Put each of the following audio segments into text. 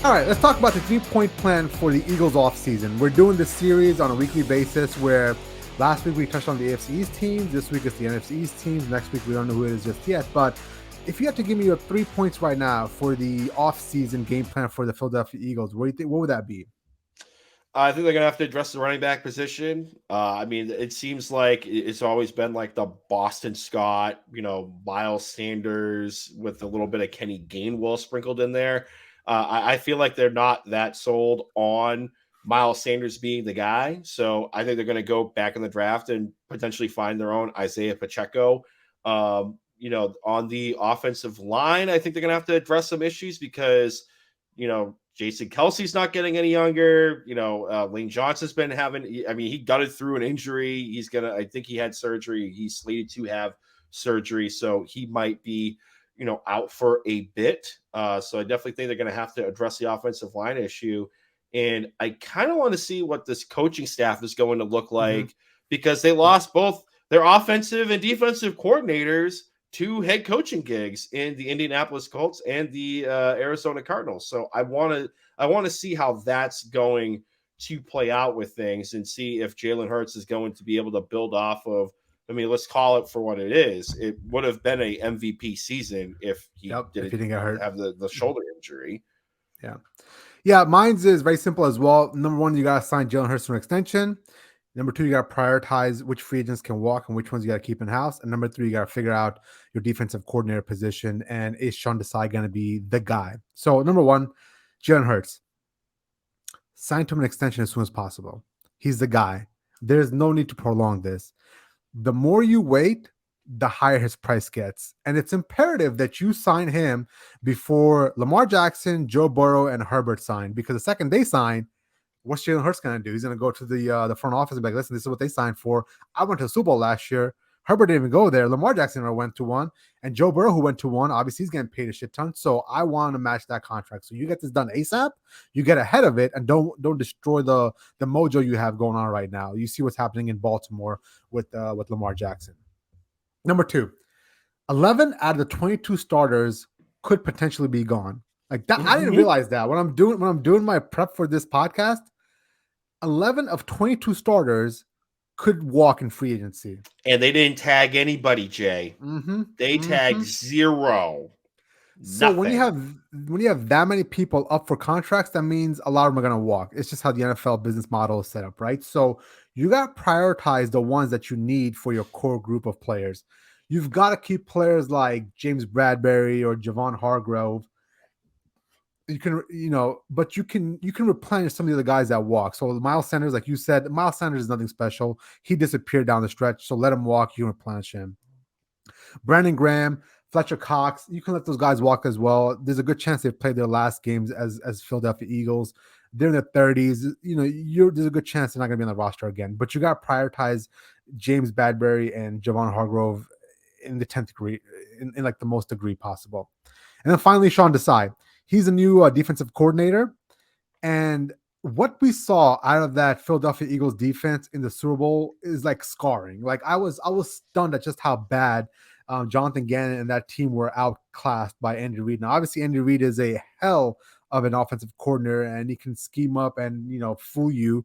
All right, let's talk about the 3-point plan for the Eagles offseason. We're doing this series on a weekly basis where last week we touched on the AFC East teams. This week it's the NFC East teams. Next week we don't know who it is just yet. But if you had to give me your 3 points right now for the offseason game plan for the Philadelphia Eagles, what do you think? What would that be? I think they're going to have to address the running back position. It seems like it's always been like the Boston Scott, Miles Sanders with a little bit of Kenny Gainwell sprinkled in there. I feel like they're not that sold on Miles Sanders being the guy. So I think they're going to go back in the draft and potentially find their own Isaiah Pacheco. On the offensive line, I think they're going to have to address some issues because, Jason Kelsey's not getting any younger. Lane Johnson's been he gutted through an injury. I think he had surgery. He's slated to have surgery. So he might be, out for a bit. So I definitely think they're going to have to address the offensive line issue. And I kind of want to see what this coaching staff is going to look like because they lost both their offensive and defensive coordinators to head coaching gigs in the Indianapolis Colts and the Arizona Cardinals. So I want to see how that's going to play out with things and see if Jalen Hurts is going to be able to build off of. Let's call it for what it is. It would have been a MVP season if he didn't get hurt, have the shoulder injury. Yeah, mine's is very simple as well. Number one, you got to sign Jalen Hurts for an extension. Number two, you got to prioritize which free agents can walk and which ones you got to keep in house. And number three, you got to figure out your defensive coordinator position. And is Sean Desai going to be the guy? So number one, Jalen Hurts. Sign to him an extension as soon as possible. He's the guy. There's no need to prolong this. The more you wait, the higher his price gets. And it's imperative that you sign him before Lamar Jackson, Joe Burrow, and Herbert sign. Because the second they sign, what's Jalen Hurts going to do? He's going to go to the front office and be like, listen, this is what they signed for. I went to the Super Bowl last year. Herbert didn't even go there. Lamar Jackson never went to one. And Joe Burrow, who went to one, obviously he's getting paid a shit ton. So I want to match that contract. So you get this done ASAP. You get ahead of it and don't destroy the mojo you have going on right now. You see what's happening in Baltimore with Lamar Jackson. Number two, 11 out of the 22 starters could potentially be gone. Like that, I didn't realize that when I'm doing my prep for this podcast. 11 of 22 starters could walk in free agency. And they didn't tag anybody, Jay. They tagged zero. So when you have that many people up for contracts, that means a lot of them are going to walk. It's just how the NFL business model is set up, right? So you got to prioritize the ones that you need for your core group of players. You've got to keep players like James Bradbury or Javon Hargrove. You can, but you can replenish some of the other guys that walk. So Miles Sanders, like you said, Miles Sanders is nothing special. He disappeared down the stretch. So let him walk. You can replenish him. Brandon Graham, Fletcher Cox, you can let those guys walk as well. There's a good chance they've played their last games as Philadelphia Eagles. They're in their 30s. There's a good chance they're not going to be on the roster again. But you got to prioritize James Bradbury and Javon Hargrove in the 10th degree, in like the most degree possible. And then finally, Sean Desai. He's a new defensive coordinator. And what we saw out of that Philadelphia Eagles defense in the Super Bowl is like scarring. Like I was stunned at just how bad Jonathan Gannon and that team were outclassed by Andy Reid. Now, obviously, Andy Reid is a hell of an offensive coordinator and he can scheme up and, fool you.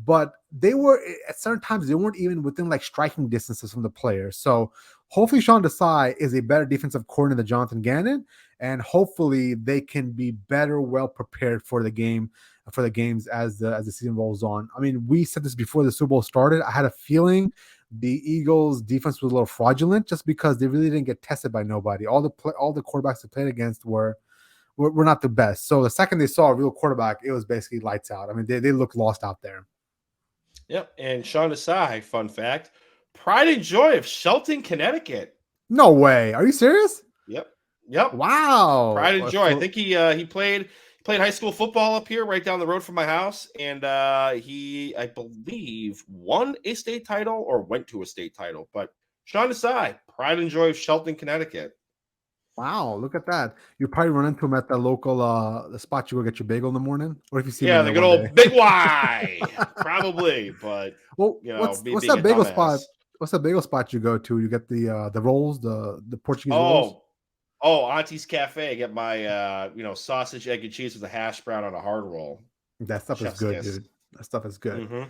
But they were, at certain times, they weren't even within like striking distances from the players. So hopefully Sean Desai is a better defensive coordinator than Jonathan Gannon. And hopefully they can be better, well prepared for the games as the season rolls on. I mean, we said this before the Super Bowl started. I had a feeling the Eagles defense was a little fraudulent just because they really didn't get tested by nobody. All the quarterbacks they played against were not the best. So the second they saw a real quarterback, it was basically lights out. I mean, they looked lost out there. Yep. And Sean Desai, fun fact, pride and joy of Shelton, Connecticut. No way. Are you serious? Yep. Wow. Pride and joy. I think he played high school football up here right down the road from my house. And he, I believe, won a state title or went to a state title. But Sean Desai, pride and joy of Shelton, Connecticut. Wow, look at that. You probably run into him at the local the spot you go get your bagel in the morning. Or if you see him the good old Big Y. Probably. But what's that bagel spot? What's that bagel spot you go to? You get the rolls, the Portuguese rolls? Oh, Auntie's Cafe. I get my sausage, egg, and cheese with a hash brown on a hard roll. That stuff is Chef's good, kiss. dude. That stuff is good. Mhm.